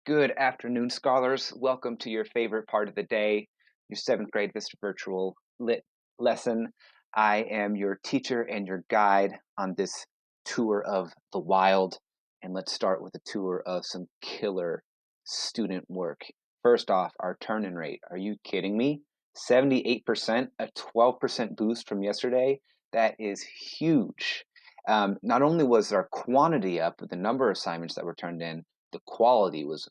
Good afternoon, scholars. Welcome to your favorite part of the day, your seventh grade Vista Virtual Lit lesson. I am your teacher and your guide on this tour of the wild. And let's start with a tour of some killer student work. First off, our turn-in rate. Are you kidding me? 78%, a 12% boost from yesterday. That is huge. Not only was our quantity up with the number of assignments that were turned in, the quality was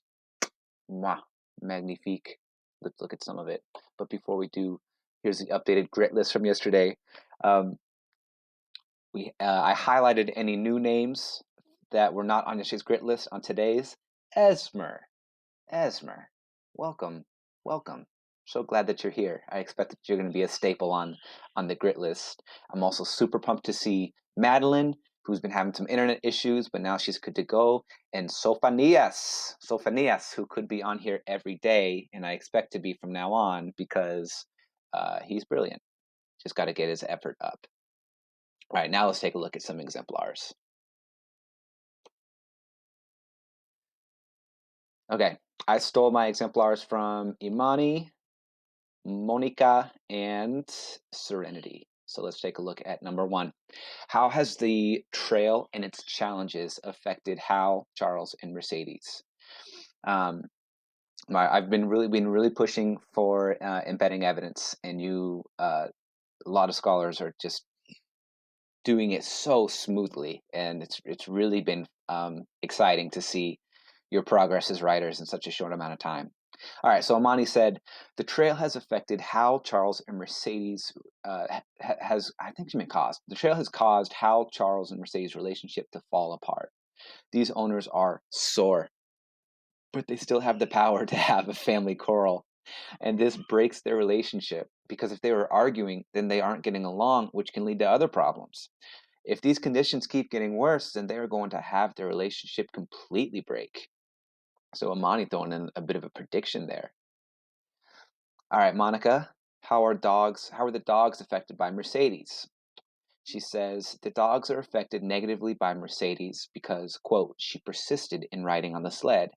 magnifique. Let's look at some of it. But before we do, here's the updated grit list from yesterday. Um, I highlighted any new names that were not on yesterday's grit list on today's. Esmer, welcome, welcome. So glad that you're here. I expect that you're going to be a staple on the grit list. I'm also super pumped to see Madeline, who's been having some internet issues, but now she's good to go. And Sophanias, who could be on here every day, and I expect to be from now on because he's brilliant. Just got to get his effort up. All right, now let's take a look at some exemplars. Okay, I stole my exemplars from Imani, Monica, and Serenity. So let's take a look at number one. How has the trail and its challenges affected Hal, Charles, and Mercedes? I've been really pushing for embedding evidence, and a lot of scholars are just doing it so smoothly, and it's really been exciting to see your progress as writers in such a short amount of time. All right, so Amani said, the trail has affected Hal, Charles, and Mercedes I think she meant caused. The trail has caused Hal, Charles, and Mercedes' relationship to fall apart. These owners are sore, but they still have the power to have a family quarrel. And this breaks their relationship because if they were arguing, then they aren't getting along, which can lead to other problems. If these conditions keep getting worse, then they're going to have their relationship completely break. So Amani throwing in a bit of a prediction there. All right, Monica, how are the dogs affected by Mercedes? She says the dogs are affected negatively by Mercedes because, quote, she persisted in riding on the sled,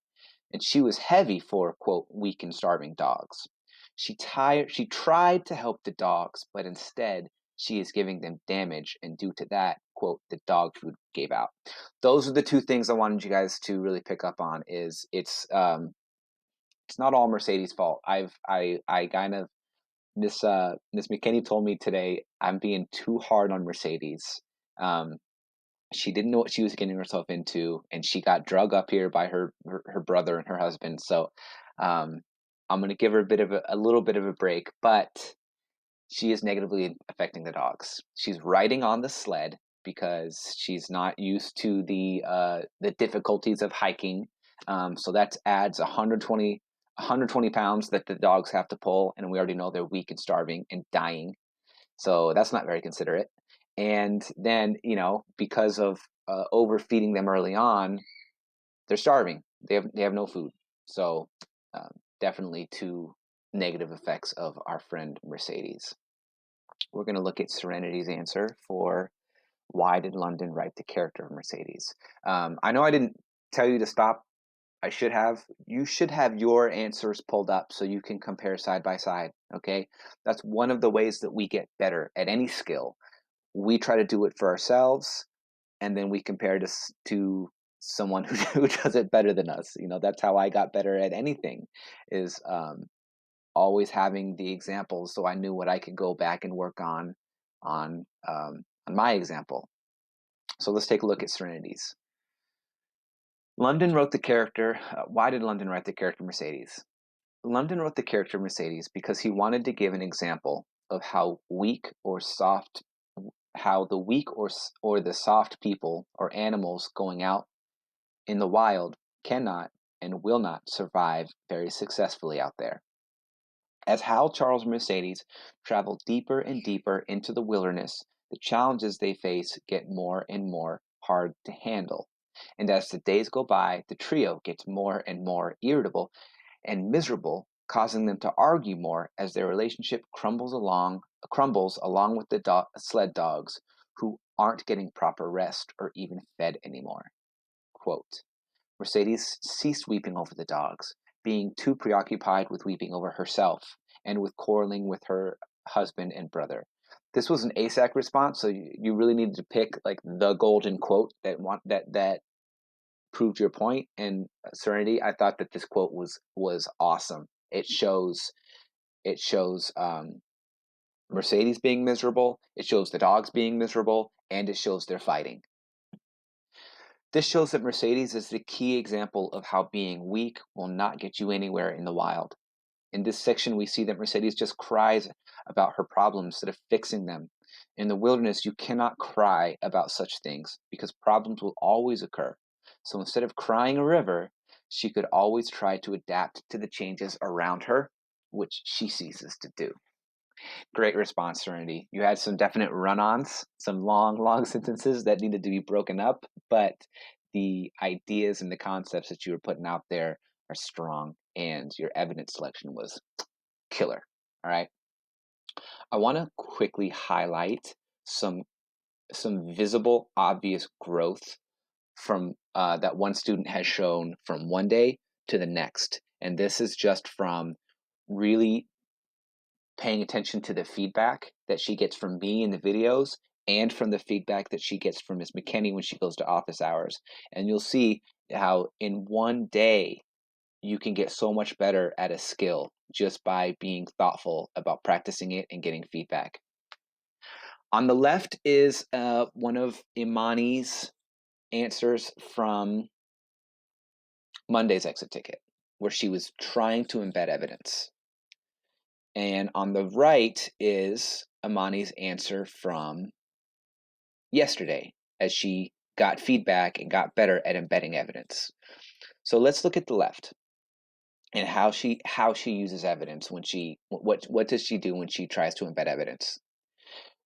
and she was heavy for, quote, weak and starving dogs. She tried to help the dogs, but instead she is giving them damage, and due to that, quote, the dog food gave out. Those are the two things I wanted you guys to really pick up on. It's not all Mercedes' fault. I kind of Miss McKinney told me today I'm being too hard on Mercedes. Um, she didn't know what she was getting herself into, and she got drug up here by her brother and her husband. So um, I'm going to give her a little bit of a break, but she is negatively affecting the dogs. She's riding on the sled because she's not used to the difficulties of hiking. So that adds 120 pounds that the dogs have to pull, and we already know they're weak and starving and dying. So that's not very considerate. And then, because of overfeeding them early on, they're starving. They have no food. So definitely two negative effects of our friend Mercedes. We're going to look at Serenity's answer for why did London write the character of Mercedes. I know I didn't tell you to stop. I should have. You should have your answers pulled up so you can compare side by side. Okay, that's one of the ways that we get better at any skill. We try to do it for ourselves, and then we compare to someone who does it better than us. That's how I got better at anything. Is always having the examples, so I knew what I could go back and work on my example. So let's take a look at Serenity's. London wrote the character. Why did London write the character Mercedes? London wrote the character Mercedes because he wanted to give an example of how the weak or the soft people or animals going out in the wild cannot and will not survive very successfully out there. As Hal, Charles, and Mercedes travel deeper and deeper into the wilderness, the challenges they face get more and more hard to handle. And as the days go by, the trio gets more and more irritable and miserable, causing them to argue more as their relationship crumbles along with the sled dogs who aren't getting proper rest or even fed anymore. Quote, Mercedes ceased weeping over the dogs, being too preoccupied with weeping over herself and with quarreling with her husband and brother. This was an ASAC response, so you really needed to pick like the golden quote that proved your point. And Serenity, I thought that this quote was awesome. It shows Mercedes being miserable, it shows the dogs being miserable, and it shows they're fighting. This shows that Mercedes is the key example of how being weak will not get you anywhere in the wild. In this section, we see that Mercedes just cries about her problems instead of fixing them. In the wilderness, you cannot cry about such things because problems will always occur. So instead of crying a river, she could always try to adapt to the changes around her, which she ceases to do. Great response, Serenity. You had some definite run-ons, some long, long sentences that needed to be broken up, but the ideas and the concepts that you were putting out there are strong, and your evidence selection was killer. All right. I want to quickly highlight some visible, obvious growth from that one student has shown from one day to the next, and this is just from really paying attention to the feedback that she gets from me in the videos and from the feedback that she gets from Miss McKinney when she goes to office hours. And you'll see how in one day you can get so much better at a skill just by being thoughtful about practicing it and getting feedback. On the left is one of Imani's answers from Monday's exit ticket, where she was trying to embed evidence. And on the right is Amani's answer from yesterday, as she got feedback and got better at embedding evidence. So let's look at the left and how she uses evidence when what does she do when she tries to embed evidence?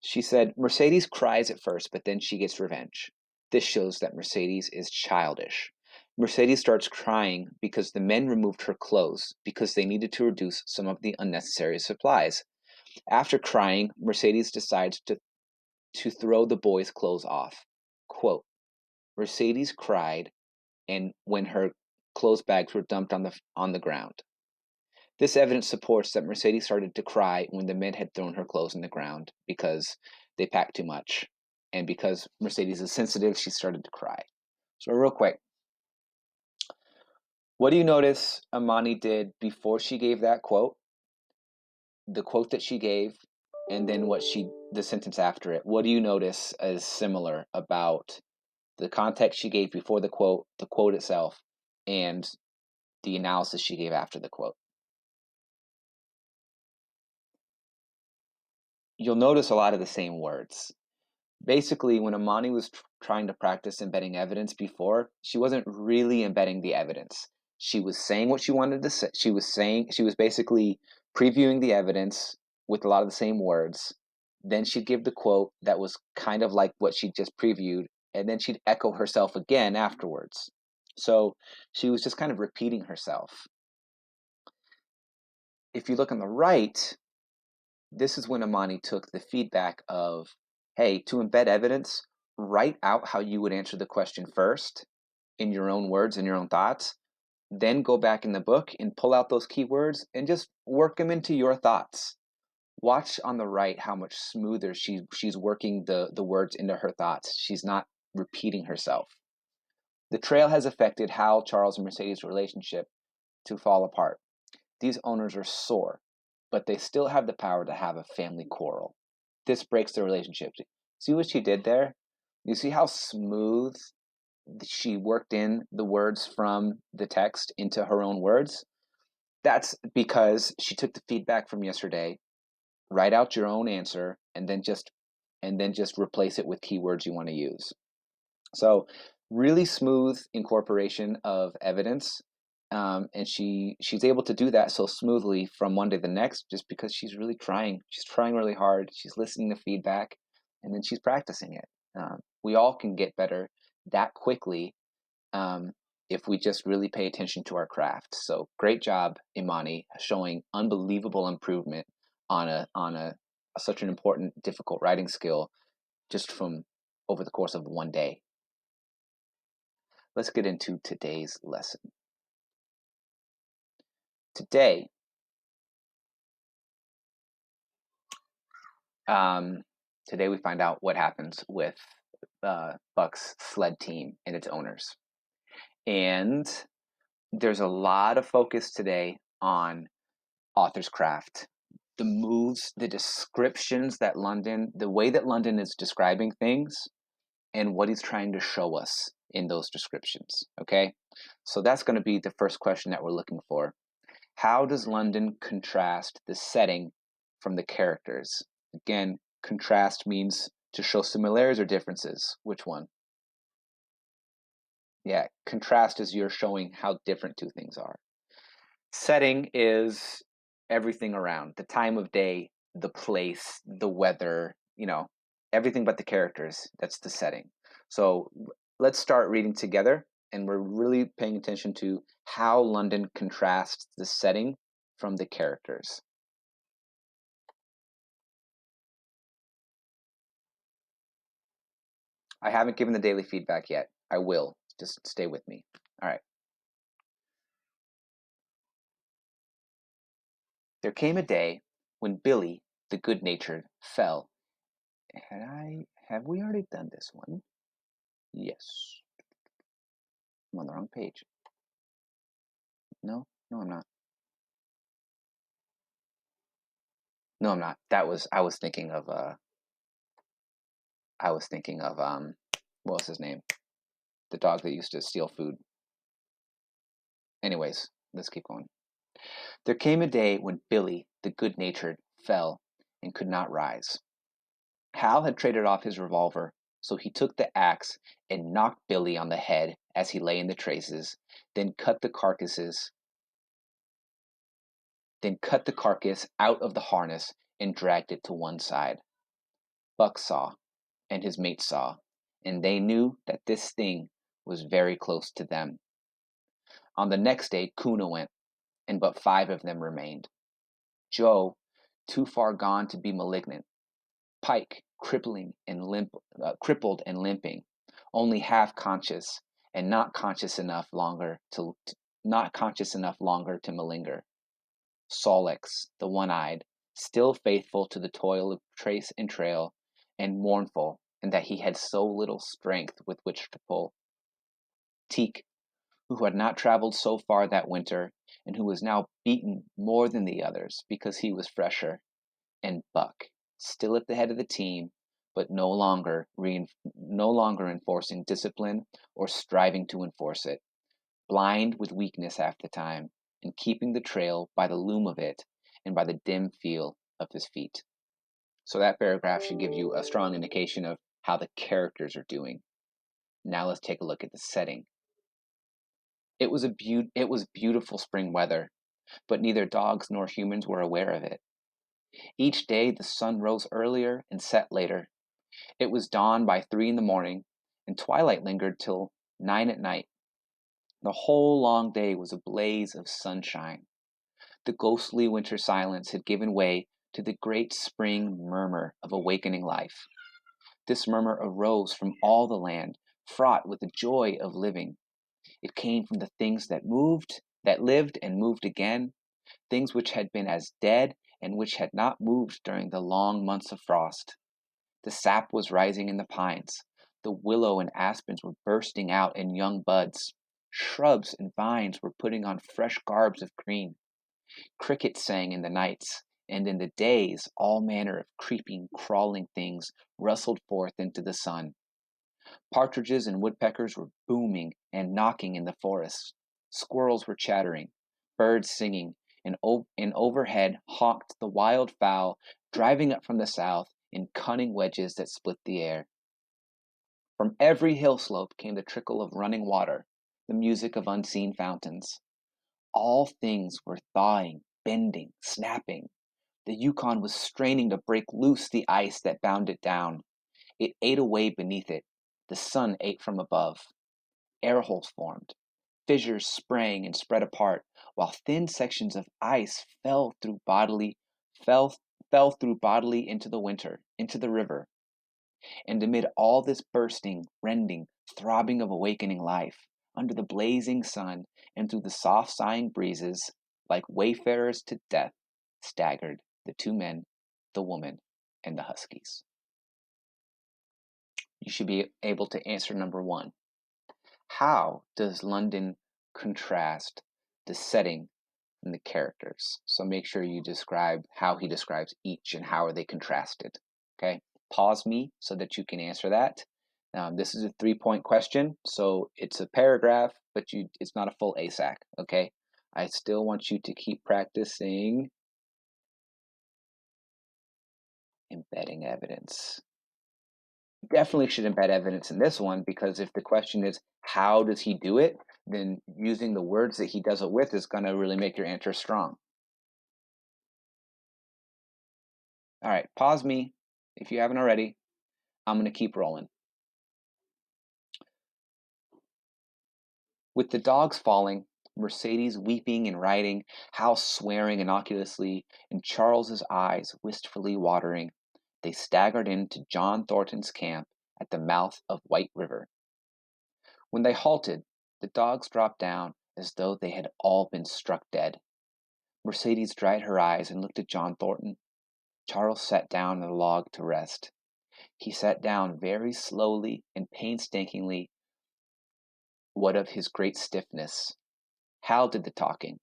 She said Mercedes cries at first, but then she gets revenge. This shows that Mercedes is childish. Mercedes starts crying because the men removed her clothes because they needed to reduce some of the unnecessary supplies. After crying, Mercedes decides to throw the boys' clothes off. Quote, Mercedes cried and when her clothes bags were dumped on the ground. This evidence supports that Mercedes started to cry when the men had thrown her clothes on the ground because they packed too much. And because Mercedes is sensitive, she started to cry. So real quick, what do you notice Amani did before she gave that quote? The quote that she gave, and then the sentence after it. What do you notice as similar about the context she gave before the quote itself, and the analysis she gave after the quote? You'll notice a lot of the same words. Basically, when Amani was trying to practice embedding evidence before, she wasn't really embedding the evidence. She was saying what she wanted to say. She was basically previewing the evidence with a lot of the same words. Then she'd give the quote that was kind of like what she just previewed, and then she'd echo herself again afterwards. So she was just kind of repeating herself. If you look on the right, this is when Amani took the feedback of, hey, to embed evidence, write out how you would answer the question first in your own words and your own thoughts, then go back in the book and pull out those keywords and just work them into your thoughts. Watch on the right how much smoother she's working the words into her thoughts. She's not repeating herself. The trail has affected how Charles and Mercedes' relationship to fall apart. These owners are sore, but they still have the power to have a family quarrel. This breaks the relationship. See what she did there? You see how smooth she worked in the words from the text into her own words? That's because she took the feedback from yesterday, write out your own answer, and then just replace it with keywords you want to use. So really smooth incorporation of evidence. And she's able to do that so smoothly from one to the next just because she's really trying. She's trying really hard. She's listening to feedback, and then she's practicing it. We all can get better that quickly if we just really pay attention to our craft. So great job, Imani, showing unbelievable improvement on a such an important, difficult writing skill just from over the course of one day. let's get into today's lesson. Today, today we find out what happens with Buck's sled team and its owners. And there's a lot of focus today on author's craft. The moves, the descriptions that the way that London is describing things and what he's trying to show us in those descriptions, okay? So that's going to be the first question that we're looking for. How does London contrast the setting from the characters? Again, contrast means to show similarities or differences. Which one? Yeah, contrast is you're showing how different two things are. Setting is everything around, the time of day, the place, the weather, everything but the characters. That's the setting. So let's start reading together, and we're really paying attention to how London contrasts the setting from the characters. I haven't given the daily feedback yet. I will. Just stay with me. All right. There came a day when Billy, the good-natured, fell. Have we already done this one? Yes. I'm on the wrong page. No, I'm not. No, I'm not. I was thinking of what was his name? The dog that used to steal food. Anyways, let's keep going. There came a day when Billy, the good-natured, fell and could not rise. Hal had traded off his revolver, so he took the axe and knocked Billy on the head as he lay in the traces, then cut the carcass out of the harness and dragged it to one side. Buck saw, and his mates saw, and they knew that this thing was very close to them. On the next day, Kuna went, and but 5 of them remained. Joe, too far gone to be malignant. Pike, crippled and limping, only half conscious, and not conscious enough longer to malinger. Solix, the one-eyed, still faithful to the toil of trace and trail, and mournful in that he had so little strength with which to pull. Teak, who had not traveled so far that winter, and who was now beaten more than the others because he was fresher, and Buck, still at the head of the team, but no longer enforcing discipline or striving to enforce it, blind with weakness half the time, and keeping the trail by the loom of it and by the dim feel of his feet. So that paragraph should give you a strong indication of how the characters are doing. Now let's take a look at the setting. It was beautiful spring weather, but neither dogs nor humans were aware of it. Each day the sun rose earlier and set later. It was dawn by 3 in the morning, and twilight lingered till 9 at night. The whole long day was a blaze of sunshine. The ghostly winter silence had given way to the great spring murmur of awakening life. This murmur arose from all the land, fraught with the joy of living. It came from the things that lived and moved again, things which had been as dead and which had not moved during the long months of frost. The sap was rising in the pines. The willow and aspens were bursting out in young buds. Shrubs and vines were putting on fresh garbs of green. Crickets sang in the nights, and in the days all manner of creeping, crawling things rustled forth into the sun. Partridges and woodpeckers were booming and knocking in the forests. Squirrels were chattering, birds singing, and overhead hawked the wild fowl driving up from the south in cunning wedges that split the air. From every hill slope came the trickle of running water, the music of unseen fountains. All things were thawing, bending, snapping. The Yukon was straining to break loose the ice that bound it down. It ate away beneath it. The sun ate from above. Air holes formed. Fissures sprang and spread apart, while thin sections of ice fell through bodily into the river. And amid all this bursting, rending, throbbing of awakening life, under the blazing sun and through the soft sighing breezes, like wayfarers to death, staggered the two men, the woman, and the huskies. You should be able to answer number one. How does London contrast the setting and the characters? So make sure you describe how he describes each and how are they contrasted. Okay, pause me so that you can answer that. This is a 3-point question, so it's a paragraph, but it's not a full ASAC. Okay, I still want you to keep practicing embedding evidence. Definitely should embed evidence in this one, because if the question is how does he do it, then using the words that he does it with is going to really make your answer strong. All right, pause me if you haven't already. I'm going to keep rolling. With the dogs falling, Mercedes weeping and riding, Hal swearing innocuously, and Charles's eyes wistfully watering, they staggered into John Thornton's camp at the mouth of White River. When they halted, the dogs dropped down as though they had all been struck dead. Mercedes dried her eyes and looked at John Thornton. Charles sat down on a log to rest. He sat down very slowly and painstakingly, what of his great stiffness. Hal did the talking.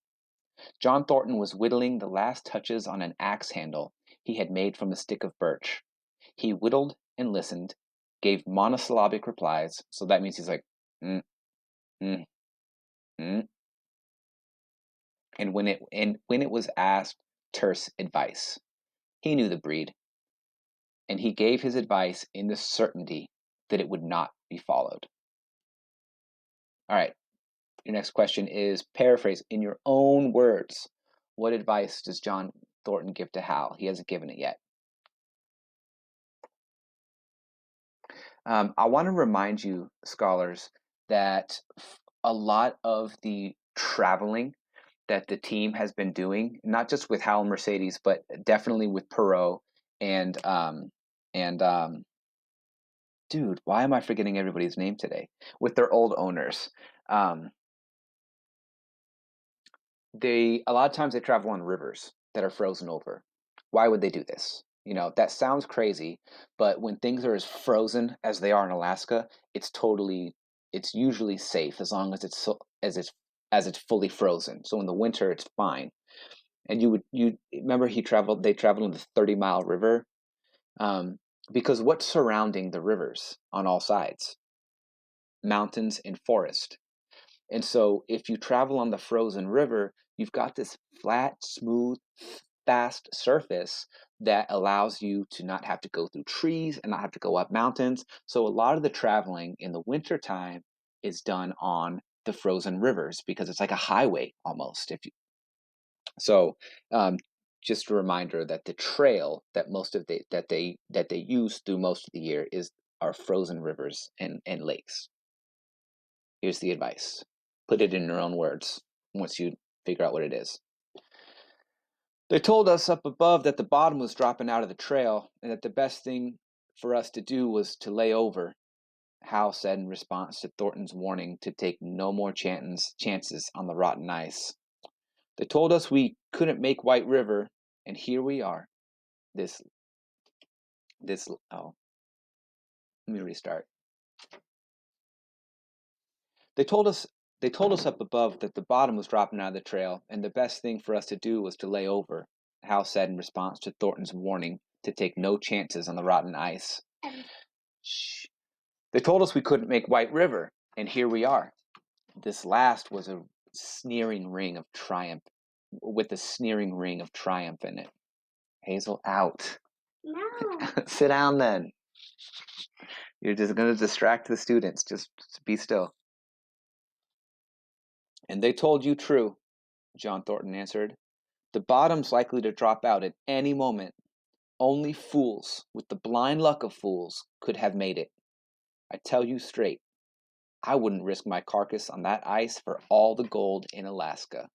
John Thornton was whittling the last touches on an axe handle he had made from a stick of birch. He whittled and listened, gave monosyllabic replies, so that means he's like, mm, mm, mm. And when it was asked, terse advice. He knew the breed, and he gave his advice in the certainty that it would not be followed. All right, your next question is paraphrase in your own words. What advice does John Thornton give to Hal? He hasn't given it yet. I want to remind you, scholars, that a lot of the traveling that the team has been doing, not just with Hal and Mercedes, but definitely with Perot and and dude, why am I forgetting everybody's name today? With their old owners. Um, a lot of times they travel on rivers that are frozen over. Why would they do this? You know, that sounds crazy, but when things are as frozen as they are in Alaska, it's usually safe as long as it's fully frozen. So in the winter it's fine. And you remember they traveled on the 30-mile river, because what's surrounding the rivers on all sides? Mountains and forest. And so if you travel on the frozen river, you've got this flat, smooth, fast surface that allows you to not have to go through trees and not have to go up mountains. So a lot of the traveling in the wintertime is done on the frozen rivers because it's like a highway almost. So um, just a reminder that the trail that that they use through most of the year are frozen rivers and lakes. Here's the advice. Put it in your own words once you figure out what it is. They told us up above that the bottom was dropping out of the trail and that the best thing for us to do was to lay over, Hal said in response to Thornton's warning to take no more chances on the rotten ice. They told us we couldn't make White River, and here we are. Oh, let me restart. They told us up above that the bottom was dropping out of the trail, and the best thing for us to do was to lay over, Hal said in response to Thornton's warning to take no chances on the rotten ice. Shh. They told us we couldn't make White River, and here we are. This last was a sneering ring of triumph, with a sneering ring of triumph in it. Hazel, out. No. Sit down then. You're just going to distract the students. Just be still. And they told you true, John Thornton answered. The bottom's likely to drop out at any moment. Only fools, with the blind luck of fools, could have made it. I tell you straight, I wouldn't risk my carcass on that ice for all the gold in Alaska.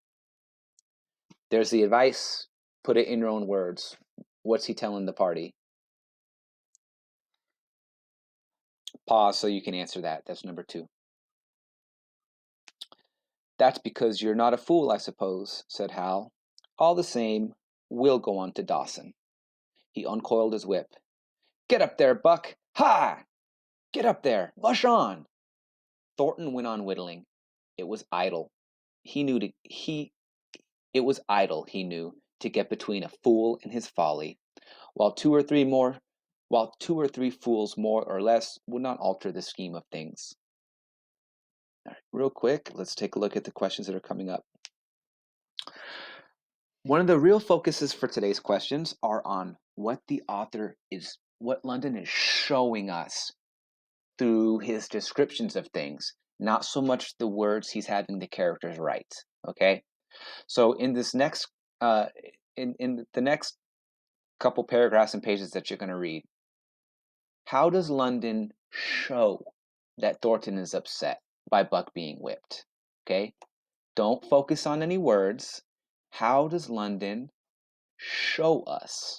There's the advice. Put it in your own words. What's he telling the party? Pause so you can answer that. That's number 2. That's because you're not a fool, I suppose, said Hal. All the same, we'll go on to Dawson. He uncoiled his whip. Get up there, Buck! Ha! Get up there! Mush on! Thornton went on whittling. It was idle. It was idle, he knew, to get between a fool and his folly, while two or three fools more or less would not alter the scheme of things. All right, real quick, let's take a look at the questions that are coming up. One of the real focuses for today's questions are on what London is showing us through his descriptions of things, not so much the words he's having the characters write. Okay, so in this next, in the next couple paragraphs and pages that you're going to read, how does London show that Thornton is upset by Buck being whipped? Okay, don't focus on any words. How does London show us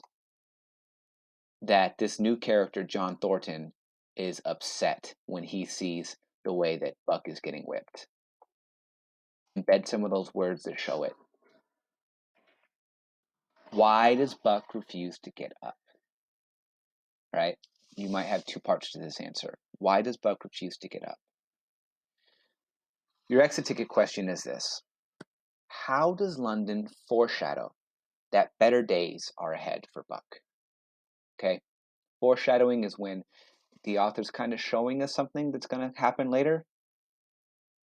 that this new character, John Thornton, is upset when he sees the way that Buck is getting whipped? Embed some of those words that show it. Why does Buck refuse to get up? Right? You might have two parts to this answer. Why does Buck refuse to get up? Your exit ticket question is this. How does London foreshadow that better days are ahead for Buck? Okay? Foreshadowing is when the author's kind of showing us something that's going to happen later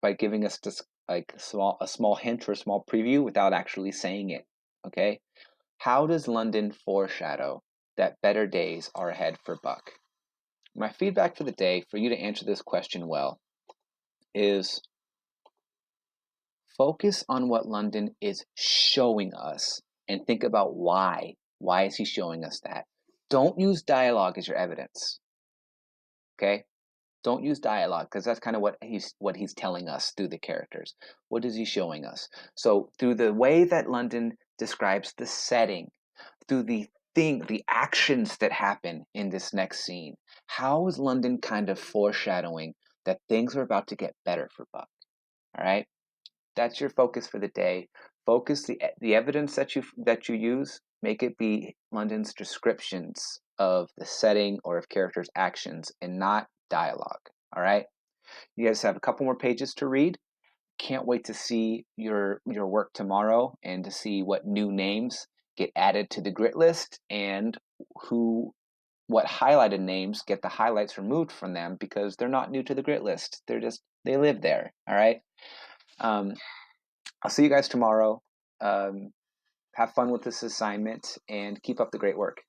by giving us just like a small hint or a small preview without actually saying it. Okay? How does London foreshadow that better days are ahead for Buck? My feedback for the day for you to answer this question well is focus on what London is showing us and think about why. Why is he showing us that? Don't use dialogue as your evidence. Okay? Don't use dialogue because that's kind of what he's telling us through the characters. What is he showing us? So through the way that London describes the setting, through the actions that happen in this next scene, how is London kind of foreshadowing that things are about to get better for Buck? All right, that's your focus for the day. Focus the evidence that you use. Make it be London's descriptions of the setting or of characters' actions, and not dialogue. All right. You guys have a couple more pages to read. Can't wait to see your work tomorrow and to see what new names get added to the grit list and what highlighted names get the highlights removed from them because they're not new to the grit list. They live there. All right. I'll see you guys tomorrow. Have fun with this assignment and keep up the great work.